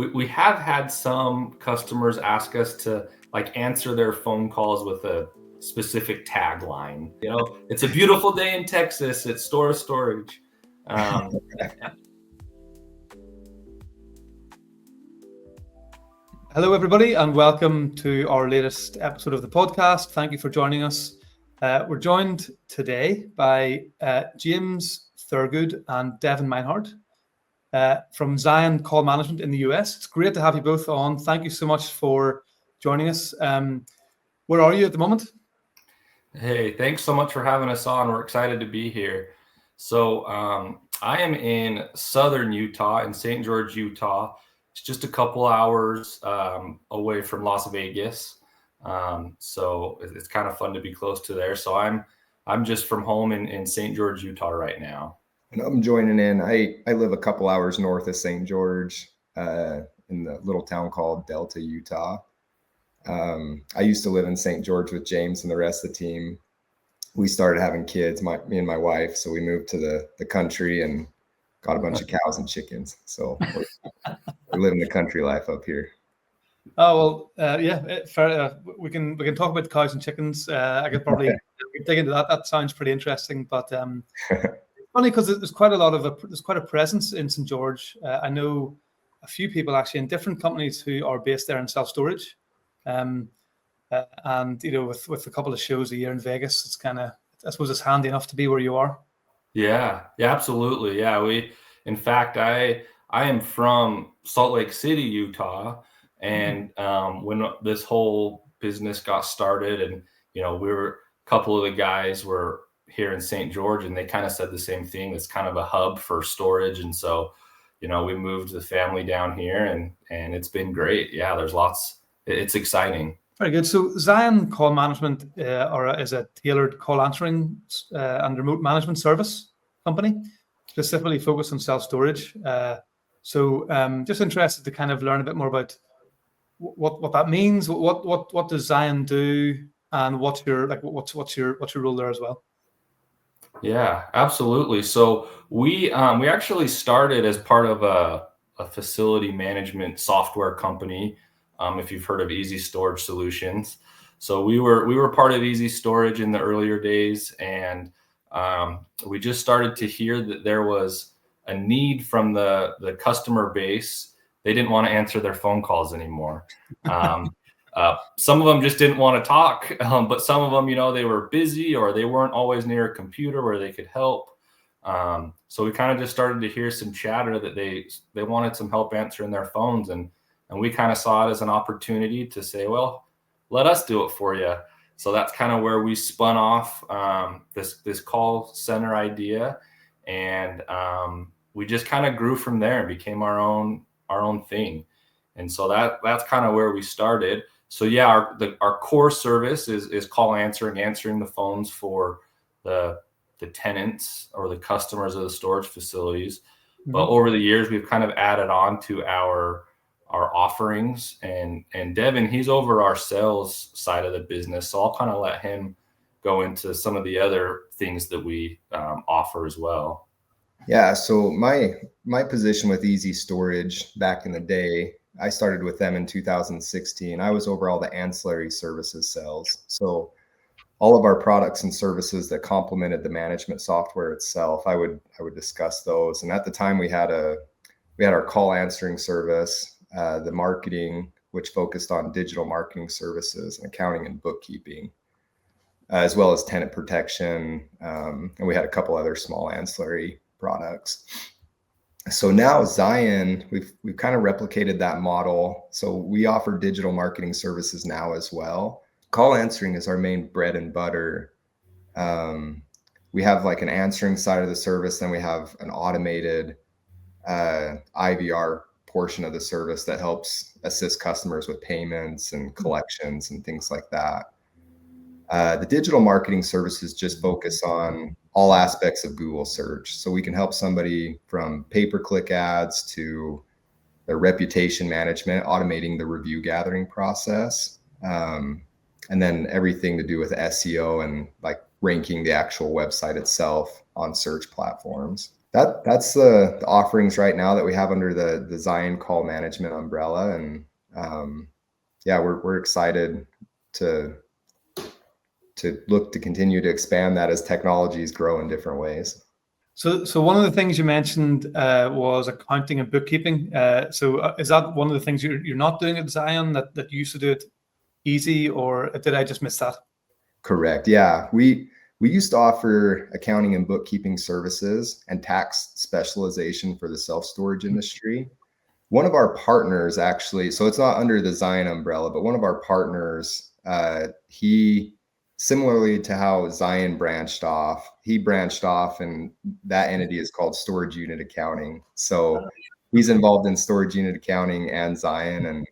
we have had some customers ask us to like answer their phone calls with a specific tagline. It's a beautiful day in Texas. It's storage. Hello, everybody, and welcome to our latest episode of the podcast. Thank you for joining us. We're joined today by James Thurgood and Devin Meinhardt from Zion Call Management in the US. It's great to have you both on. Thank you so much for joining us. Where are you at the moment? Hey, thanks so much for having us on. We're excited to be here. So I am in southern Utah, in St. George, Utah. It's just a couple hours away from Las Vegas. So it's kind of fun to be close to there. So I'm just from home in St. George, Utah right now. And I'm joining in. I live a couple hours north of St. George in the little town called Delta, Utah. I used to live in St. George with James and the rest of the team. We started having kids, me and my wife. So we moved to the country and got a bunch of cows and chickens. So we're living the country life up here. Oh, well, yeah, fair, we can talk about cows and chickens. I could probably dig into that. That sounds pretty interesting. But funny because there's quite a presence in St. George. I know a few people actually in different companies who are based there in self-storage. And with a couple of shows a year in Vegas, it's kind of, I suppose it's handy enough to be where you are. Yeah, absolutely. Yeah, in fact, I am from Salt Lake City, Utah, and when this whole business got started, and a couple of the guys were here in St. George, and they kind of said the same thing. It's kind of a hub for storage, and so we moved the family down here, and it's been great. Yeah, it's exciting. Very good. So Zion Call Management is a tailored call answering and remote management service company, specifically focused on self-storage. So just interested to kind of learn a bit more about what that means. What does Zion do, and what's your role there as well? Yeah, absolutely. So we actually started as part of a facility management software company. If you've heard of Easy Storage Solutions. So we were part of Easy Storage in the earlier days, and we just started to hear that there was a need from the customer base. They didn't want to answer their phone calls anymore. Some of them just didn't want to talk, but some of them, they were busy or they weren't always near a computer where they could help. So we kind of just started to hear some chatter that they wanted some help answering their phones, and we kind of saw it as an opportunity to say, well, let us do it for you. So that's kind of where we spun off this call center idea, and we just kind of grew from there and became our own thing. And so that's kind of where we started. So yeah, our core service is call answering the phones for the tenants or the customers of the storage facilities. Mm-hmm. But over the years, we've kind of added on to our offerings, and Devin, he's over our sales side of the business. So I'll kind of let him go into some of the other things that we offer as well. Yeah. So my position with Easy Storage back in the day, I started with them in 2016. I was over all the ancillary services sales. So all of our products and services that complemented the management software itself, I would discuss those. And at the time we had our call answering service, the marketing, which focused on digital marketing services and accounting and bookkeeping, as well as tenant protection. And we had a couple other small ancillary products. So now Zion, we've kind of replicated that model. So we offer digital marketing services now as well. Call answering is our main bread and butter. We have like an answering side of the service, then we have an automated IVR portion of the service that helps assist customers with payments and collections and things like that. The digital marketing services just focus on all aspects of Google search. So we can help somebody from pay-per-click ads to their reputation management, automating the review gathering process, and then everything to do with SEO and like ranking the actual website itself on search platforms. That's the offerings right now that we have under the Zion call management umbrella. And yeah, we're excited to look to continue to expand that as technologies grow in different ways. So one of the things you mentioned was accounting and bookkeeping. So is that one of the things you're not doing at Zion that you used to do it easy, or did I just miss that? Correct. Yeah, we used to offer accounting and bookkeeping services and tax specialization for the self-storage industry. One of our partners, actually, so it's not under the Zion umbrella, but one of our partners, he, similarly to how Zion branched off, he branched off, and that entity is called Storage Unit Accounting. So he's involved in storage unit accounting and Zion, and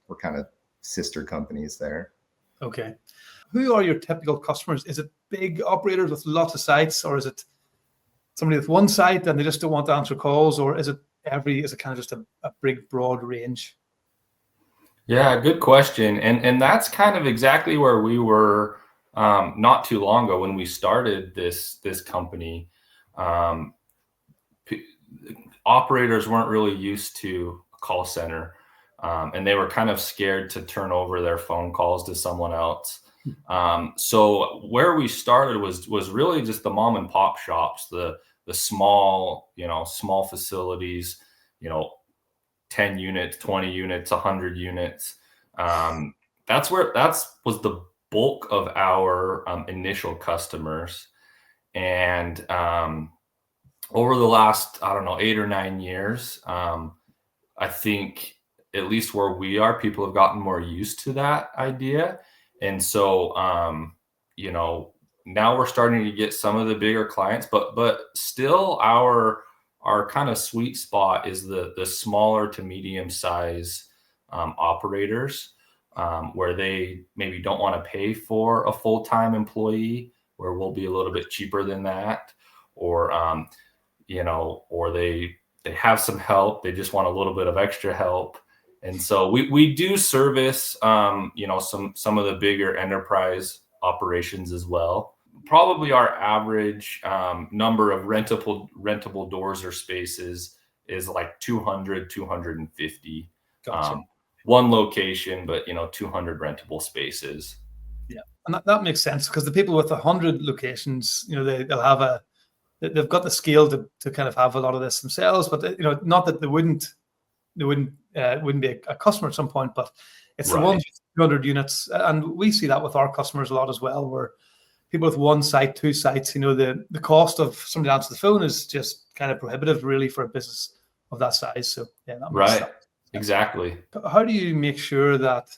we're kind of sister companies there. Okay. Who are your typical customers? Is it big operators with lots of sites, or is it somebody with one site and they just don't want to answer calls, or is it kind of just a big broad range? Yeah, good question. And that's kind of exactly where we were not too long ago when we started this company. Um, Operators weren't really used to a call center, and they were kind of scared to turn over their phone calls to someone else. So where we started was really just the mom and pop shops, the small, small facilities, 10 units, 20 units, 100 units. That's was the bulk of our initial customers. And over the last, I don't know, 8 or 9 years, I think at least where we are, people have gotten more used to that idea. And so, now we're starting to get some of the bigger clients, but still our kind of sweet spot is the smaller to medium size operators, where they maybe don't want to pay for a full-time employee, where we'll be a little bit cheaper than that, or or they have some help, they just want a little bit of extra help. And so we do service some of the bigger enterprise operations as well. Probably our average number of rentable doors or spaces is like 200, 250. Gotcha. One location, but 200 rentable spaces. Yeah, and that makes sense, because the people with 100 locations, they've got the scale to kind of have a lot of this themselves. But not that they wouldn't be a customer at some point, but it's Right. The ones with 200 units, and we see that with our customers a lot as well, where people with one site, two sites, the cost of somebody to answer the phone is just kind of prohibitive, really, for a business of that size. So yeah, that makes sense. Exactly. How do you make sure that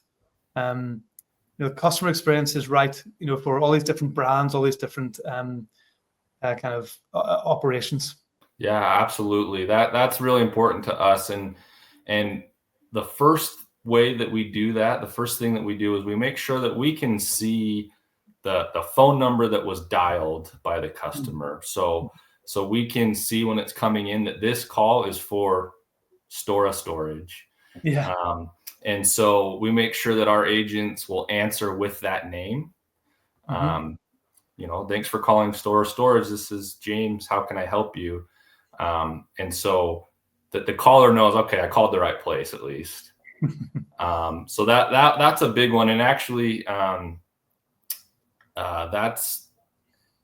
customer experience is right, for all these different brands, all these different kind of operations? Yeah, absolutely. That's really important to us. And the first way that we do that, the first thing that we do is we make sure that we can see the phone number that was dialed by the customer. So we can see when it's coming in that this call is for storage. Yeah. And so we make sure that our agents will answer with that name. Thanks for calling storage. This is James. How can I help you? And so that the caller knows, okay, I called the right place at least. So that's a big one. And actually,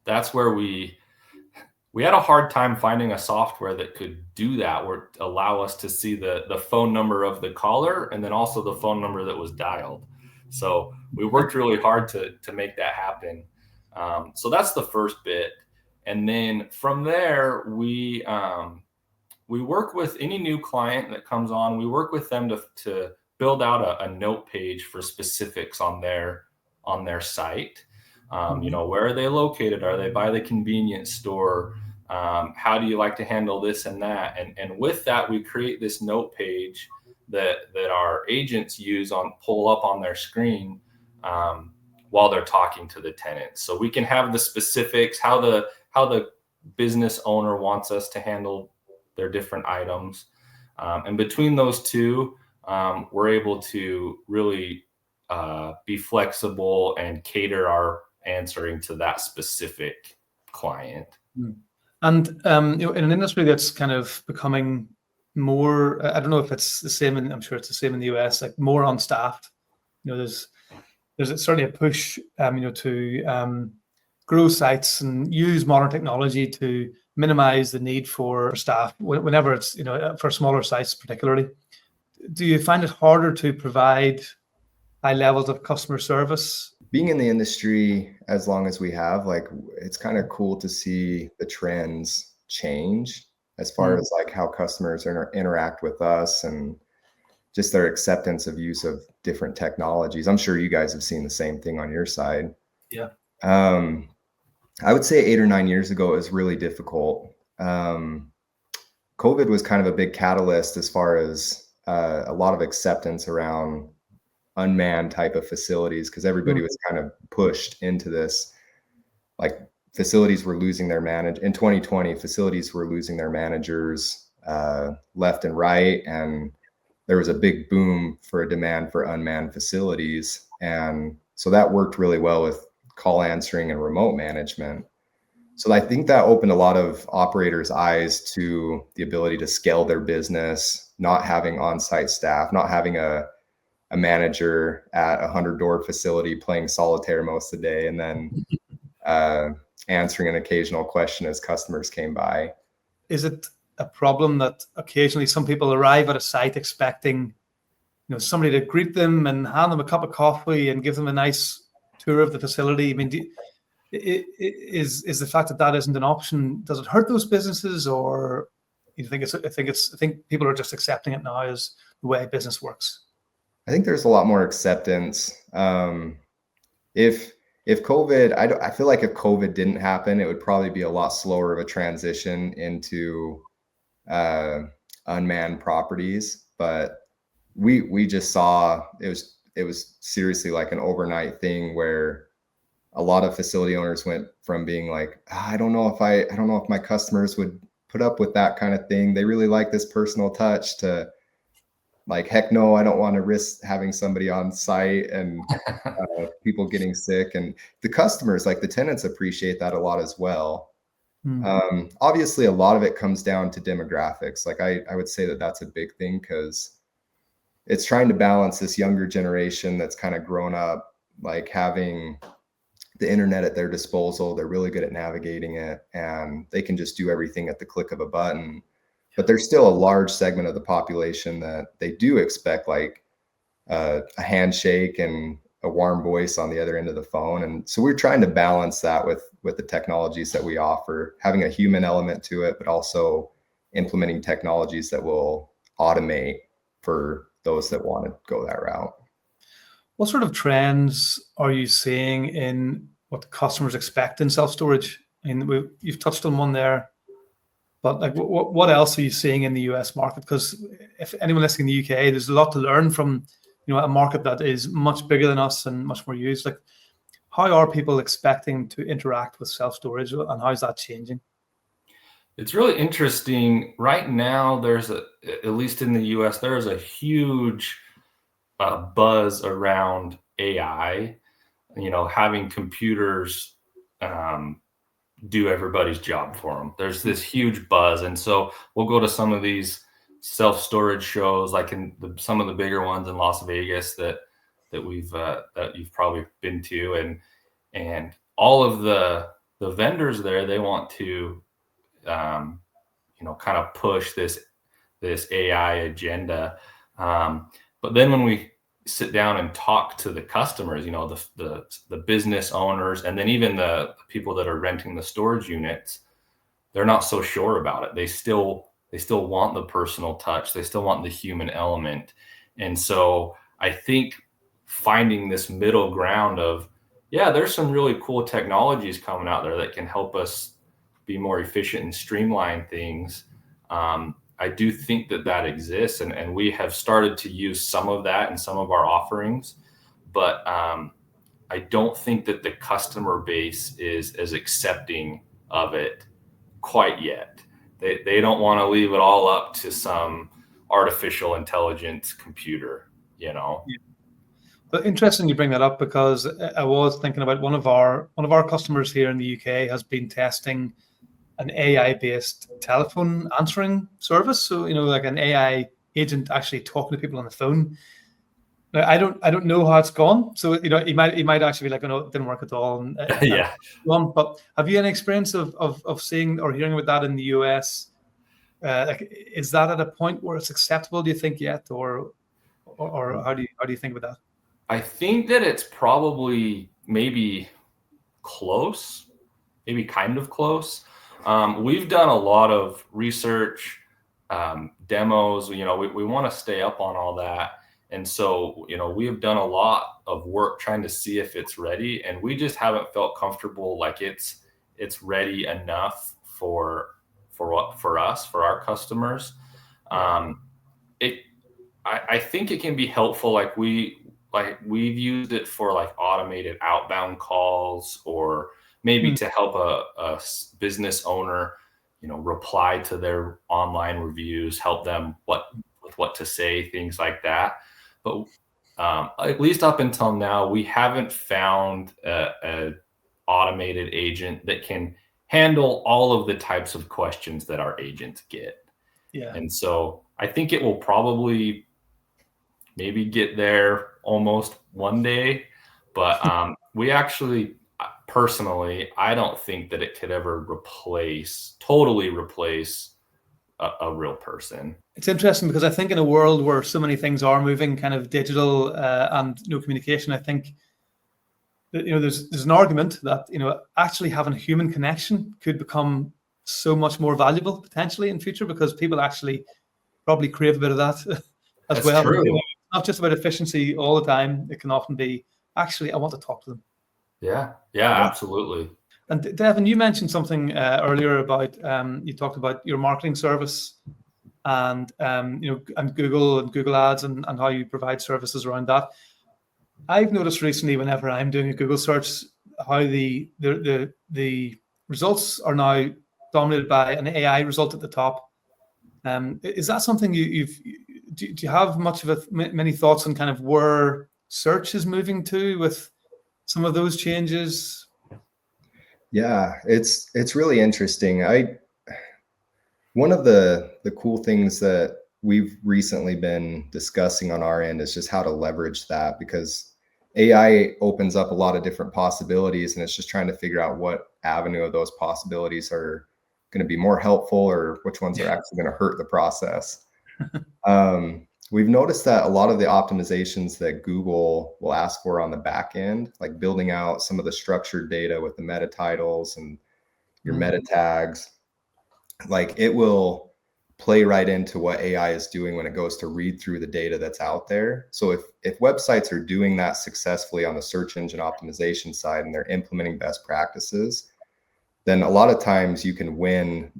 that's where we had a hard time finding a software that could do that, or allow us to see the phone number of the caller and then also the phone number that was dialed. So we worked really hard to make that happen. So that's the first bit. And then from there, we work with any new client that comes on. We work with them to build out a note page for specifics on their site. Where are they located? Are they by the convenience store? How do you like to handle this and that? And with that, we create this note page that our agents pull up on their screen while they're talking to the tenants. So we can have the specifics, how the business owner wants us to handle their different items. And between those two, we're able to really be flexible and cater our answering to that specific client. And in an industry that's kind of becoming more, I don't know if it's the same, I'm sure it's the same in the US, like more unstaffed. There's certainly a push, to grow sites and use modern technology to minimize the need for staff whenever it's, for smaller sites particularly. Do you find it harder to provide high levels of customer service? Being in the industry as long as we have, like, it's kind of cool to see the trends change as far as like how customers interact with us and just their acceptance of use of different technologies. I'm sure you guys have seen the same thing on your side. Yeah. I would say 8 or 9 years ago, it was really difficult. COVID was kind of a big catalyst as far as a lot of acceptance around unmanned type of facilities, because everybody was kind of pushed into this. Like, facilities were losing their in 2020, facilities were losing their managers left and right. And there was a big boom for a demand for unmanned facilities. And so that worked really well with call answering and remote management. So I think that opened a lot of operators' eyes to the ability to scale their business, not having on-site staff, not having a manager at a 100-door facility playing solitaire most of the day, and then answering an occasional question as customers came by. Is it a problem that occasionally some people arrive at a site expecting, somebody to greet them and hand them a cup of coffee and give them a nice tour of the facility? I mean, is the fact that isn't an option, does it hurt those businesses, or you think I think people are just accepting it now as the way business works? I think there's a lot more acceptance. If COVID, I feel like if COVID didn't happen, it would probably be a lot slower of a transition into unmanned properties. But we just saw it was seriously like an overnight thing where a lot of facility owners went from being like, I don't know if my customers would put up with that kind of thing. They really like this personal touch, to like, heck no, I don't want to risk having somebody on site and people getting sick. And the customers, like the tenants, appreciate that a lot as well. Obviously, a lot of it comes down to demographics. Like, I would say that that's a big thing, because it's trying to balance this younger generation that's kind of grown up, like, having the internet at their disposal. They're really good at navigating it, and they can just do everything at the click of a button. But there's still a large segment of the population that they do expect, like, a handshake and a warm voice on the other end of the phone. And so we're trying to balance that with the technologies that we offer, having a human element to it, but also implementing technologies that will automate for those that want to go that route. What sort of trends are you seeing in what the customers expect in self-storage? I mean, you've touched on one there, but like, what else are you seeing in the US market? Because if anyone listening in the UK, there's a lot to learn from, a market that is much bigger than us and much more used. Like, how are people expecting to interact with self-storage, and how is that changing? It's really interesting. Right now, at least in the US, there is a huge buzz around AI, having computers do everybody's job for them. There's this huge buzz. And so we'll go to some of these self-storage shows, like in some of the bigger ones in Las Vegas that you've probably been to, and all of the vendors there, they want to kind of push this AI agenda. But then when we sit down and talk to the customers, the business owners, and then even the people that are renting the storage units, they're not so sure about it. They still want the personal touch. They still want the human element. And so I think finding this middle ground of, there's some really cool technologies coming out there that can help us be more efficient and streamline things. I do think that exists, and we have started to use some of that in some of our offerings, but I don't think that the customer base is as accepting of it quite yet. They don't want to leave it all up to some artificial intelligence computer, But interesting you bring that up, because I was thinking about one of our customers here in the UK has been testing an AI-based telephone answering service. So, like an AI agent actually talking to people on the phone. Now, I don't know how it's gone. So, he might actually be like, no, it didn't work at all. And Yeah. but have you any experience of seeing or hearing about that in the US? Like, is that at a point where it's acceptable, do you think, yet, or how do you think about that? I think that it's probably maybe close, maybe kind of close. We've done a lot of research, demos. We want to stay up on all that. And so, we have done a lot of work trying to see if it's ready, and we just haven't felt comfortable like it's ready enough for us, for our customers. I think it can be helpful. We've used it for like automated outbound calls, or maybe to help a business owner, reply to their online reviews, help them with what to say, things like that. But at least up until now, we haven't found a automated agent that can handle all of the types of questions that our agents get. Yeah. And so I think it will probably maybe get there almost one day. But we actually, personally, I don't think that it could ever totally replace a real person. It's interesting because I think in a world where so many things are moving kind of digital and no communication, I think that, there's an argument that, actually having a human connection could become so much more valuable potentially in future, because people actually probably crave a bit of that as That's well. true. It's not just about efficiency all the time. It can often be, actually, I want to talk to them. Yeah, absolutely. And Devin, you mentioned something earlier about, you talked about your marketing service and, and Google Ads and how you provide services around that. I've noticed recently, whenever I'm doing a Google search, how the results are now dominated by an AI result at the top. Is that something do you have many thoughts on kind of where search is moving to with some of those changes? Yeah, it's really interesting. One of the cool things that we've recently been discussing on our end is just how to leverage that, because AI opens up a lot of different possibilities, and it's just trying to figure out what avenue of those possibilities are going to be more helpful, or which ones are actually going to hurt the process. We've noticed that a lot of the optimizations that Google will ask for on the back end, like building out some of the structured data with the meta titles and your meta tags, like it will play right into what AI is doing when it goes to read through the data that's out there. So if websites are doing that successfully on the search engine optimization side and they're implementing best practices, then a lot of times you can win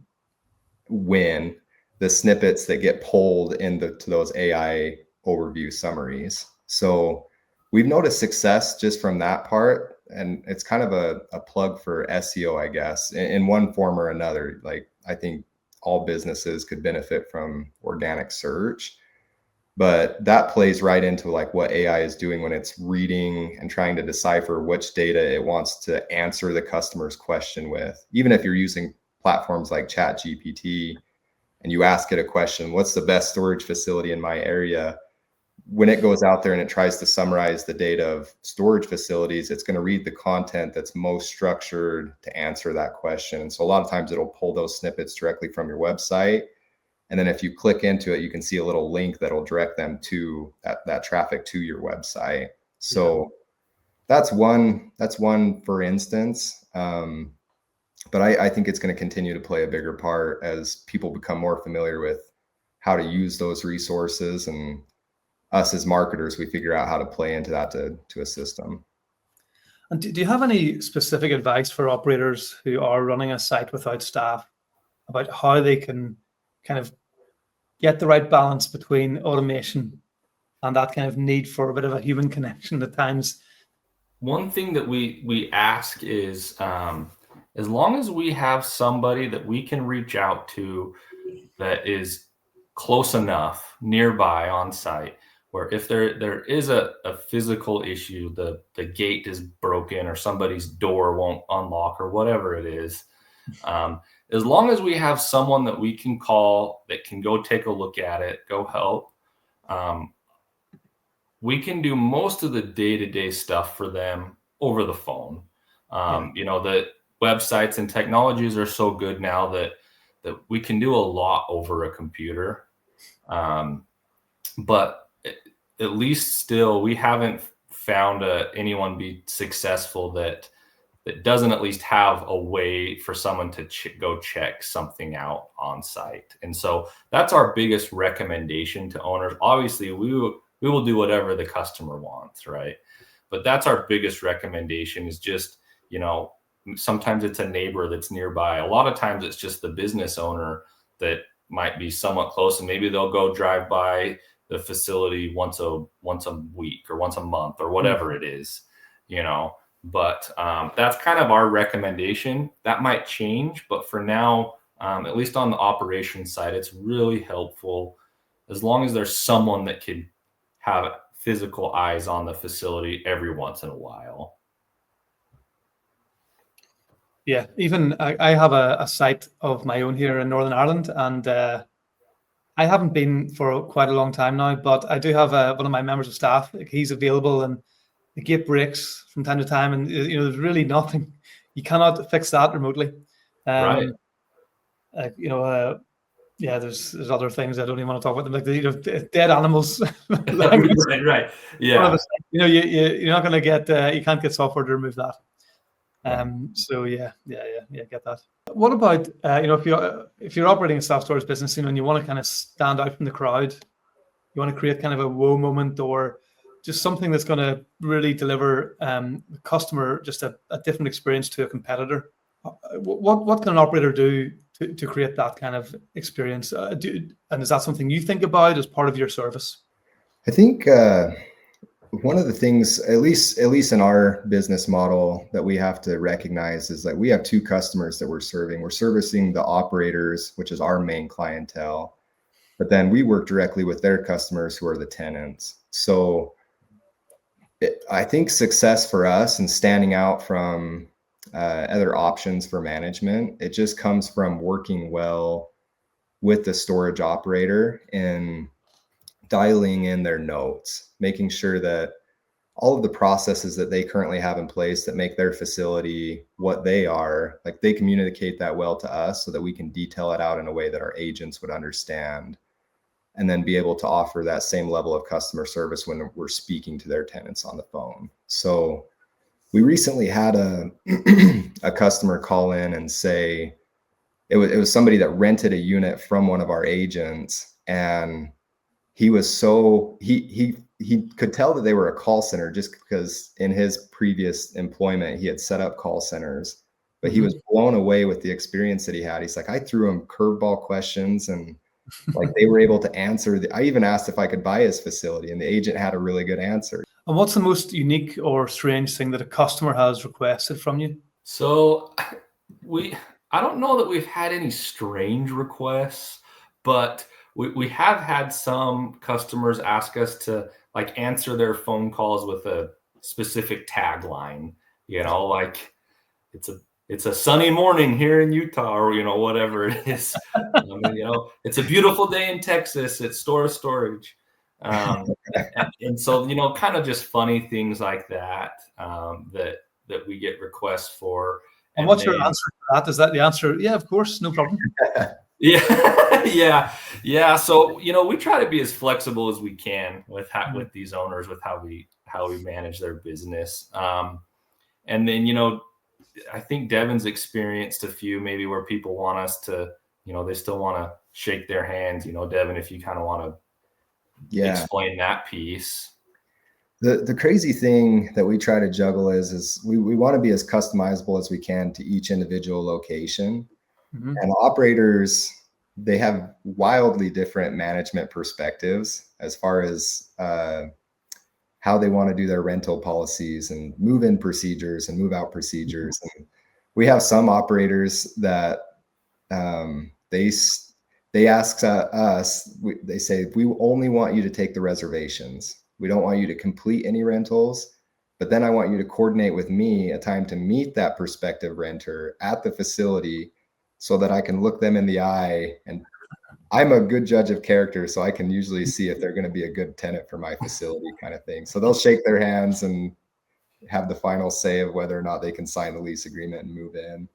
the snippets that get pulled into those AI overview summaries. So we've noticed success just from that part. And it's kind of a plug for SEO, I guess, in one form or another. Like, I think all businesses could benefit from organic search, but that plays right into like what AI is doing when it's reading and trying to decipher which data it wants to answer the customer's question with. Even if you're using platforms like ChatGPT and you ask it a question, what's the best storage facility in my area? When it goes out there and it tries to summarize the data of storage facilities, it's going to read the content that's most structured to answer that question. And so a lot of times it'll pull those snippets directly from your website. And then if you click into it, you can see a little link that'll direct them to that traffic to your website. So that's one for instance. But I think it's going to continue to play a bigger part as people become more familiar with how to use those resources, and us as marketers, we figure out how to play into that to assist them. And do you have any specific advice for operators who are running a site without staff about how they can kind of get the right balance between automation and that kind of need for a bit of a human connection at times? One thing that we ask is, as long as we have somebody that we can reach out to that is close enough nearby on site, where if there is a physical issue, the gate is broken or somebody's door won't unlock or whatever it is, as long as we have someone that we can call that can go take a look at it, go help, we can do most of the day-to-day stuff for them over the phone. The websites and technologies are so good now that we can do a lot over a computer. But at least still, we haven't found anyone be successful that doesn't at least have a way for someone to go check something out on site. And so that's our biggest recommendation to owners. Obviously, we will do whatever the customer wants, right? But that's our biggest recommendation is just, sometimes it's a neighbor that's nearby. A lot of times it's just the business owner that might be somewhat close, and maybe they'll go drive by the facility once a week or once a month or whatever it is, But that's kind of our recommendation. That might change, but for now, at least on the operations side, it's really helpful as long as there's someone that could have physical eyes on the facility every once in a while. Yeah, even I have a site of my own here in Northern Ireland, and I haven't been for quite a long time now, but I do have one of my members of staff. He's available, and the gate breaks from time to time, and there's really nothing. You cannot fix that remotely. Right. There's other things I don't even want to talk about them, like dead animals. Right. Yeah. You're not going to get. You can't get software to remove that. So get that. What about if you're operating a self-storage business, and you want to kind of stand out from the crowd, you want to create kind of a whoa moment or just something that's going to really deliver the customer just a different experience to a competitor. What can an operator do to create that kind of experience? And is that something you think about as part of your service? I think one of the things, at least in our business model, that we have to recognize is that we have two customers that we're serving. We're servicing the operators, which is our main clientele, but then we work directly with their customers, who are the tenants. So I think success for us and standing out from other options for management, it just comes from working well with the storage operator and dialing in their notes, making sure that all of the processes that they currently have in place that make their facility what they are, like they communicate that well to us so that we can detail it out in a way that our agents would understand, and then be able to offer that same level of customer service when we're speaking to their tenants on the phone. So we recently had a customer call in and say it was somebody that rented a unit from one of our agents, and he was he could tell that they were a call center just because in his previous employment he had set up call centers, but he was blown away with the experience that he had. He's like, I threw him curveball questions, and like they were able to answer. I even asked if I could buy his facility, and the agent had a really good answer. And what's the most unique or strange thing that a customer has requested from you? So I don't know that we've had any strange requests, but we have had some customers ask us to like answer their phone calls with a specific tagline, like it's a sunny morning here in Utah, or whatever it is. It's a beautiful day in Texas at Storage. And so kind of just funny things like that that we get requests for. And what's your answer to that? Is that the answer? Yeah, of course, no problem. Yeah. So we try to be as flexible as we can with these owners, with how we manage their business. And then I think Devin's experienced a few maybe where people want us to, they still want to shake their hands. Devin, if you kind of want to explain that piece. The crazy thing that we try to juggle is we want to be as customizable as we can to each individual location. Mm-hmm. And operators, they have wildly different management perspectives as far as how they want to do their rental policies and move-in procedures and move-out procedures. And we have some operators that they ask us, they say, we only want you to take the reservations. We don't want you to complete any rentals, but then I want you to coordinate with me a time to meet that prospective renter at the facility so that I can look them in the eye, and I'm a good judge of character, so I can usually see if they're going to be a good tenant for my facility, kind of thing. So they'll shake their hands and have the final say of whether or not they can sign the lease agreement and move in.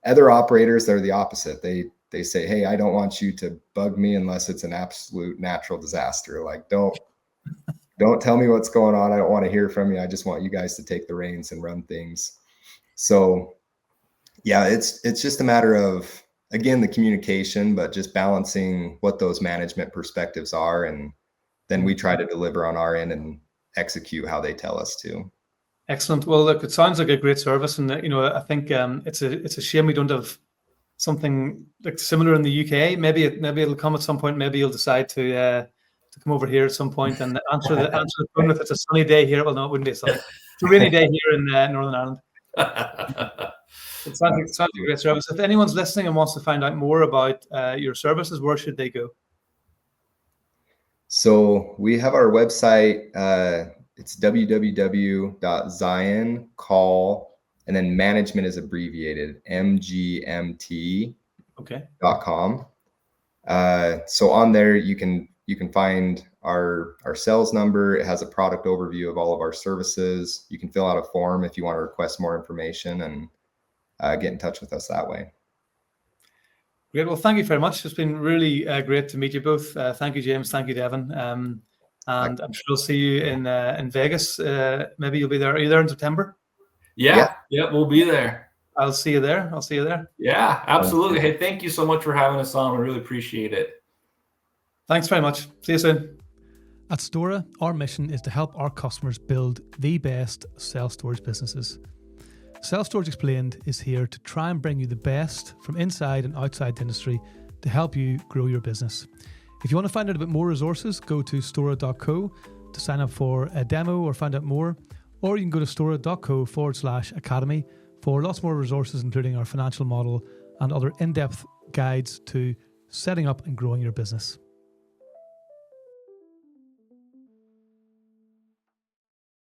Other operators, they're the opposite. They say, hey, I don't want you to bug me unless it's an absolute natural disaster. Like, don't tell me what's going on. I don't want to hear from you. I just want you guys to take the reins and run things. So yeah, it's just a matter of, again, the communication, but just balancing what those management perspectives are. And then we try to deliver on our end and execute how they tell us to. Excellent. Well, look, it sounds like a great service, and I think it's a shame we don't have something like similar in the UK. Maybe it'll come at some point. Maybe you'll decide to come over here at some point and answer the phone if it's a sunny day here. Well, no, it wouldn't be a sunny. It's a rainy day here in Northern Ireland. It sounds like a great service. If anyone's listening and wants to find out more about your services, where should they go? So we have our website. It's www.zioncall, and then management is abbreviated mgmt.com. Okay. So on there you can find our sales number. It has a product overview of all of our services. You can fill out a form if you want to request more information, and get in touch with us that way. Great. Well, thank you very much. It's been really great to meet you both. Thank you, James. Thank you, Devin. And I'm sure we'll see you in Vegas. Maybe you'll be there. Are you there in September? Yeah, we'll be there. I'll see you there. Yeah, absolutely. Hey, thank you so much for having us on. We really appreciate it. Thanks very much. See you soon. At Stora, our mission is to help our customers build the best self-storage businesses. Self-Storage Explained is here to try and bring you the best from inside and outside the industry to help you grow your business. If you want to find out a bit more resources, go to stora.co to sign up for a demo or find out more, or you can go to stora.co/academy for lots more resources, including our financial model and other in-depth guides to setting up and growing your business.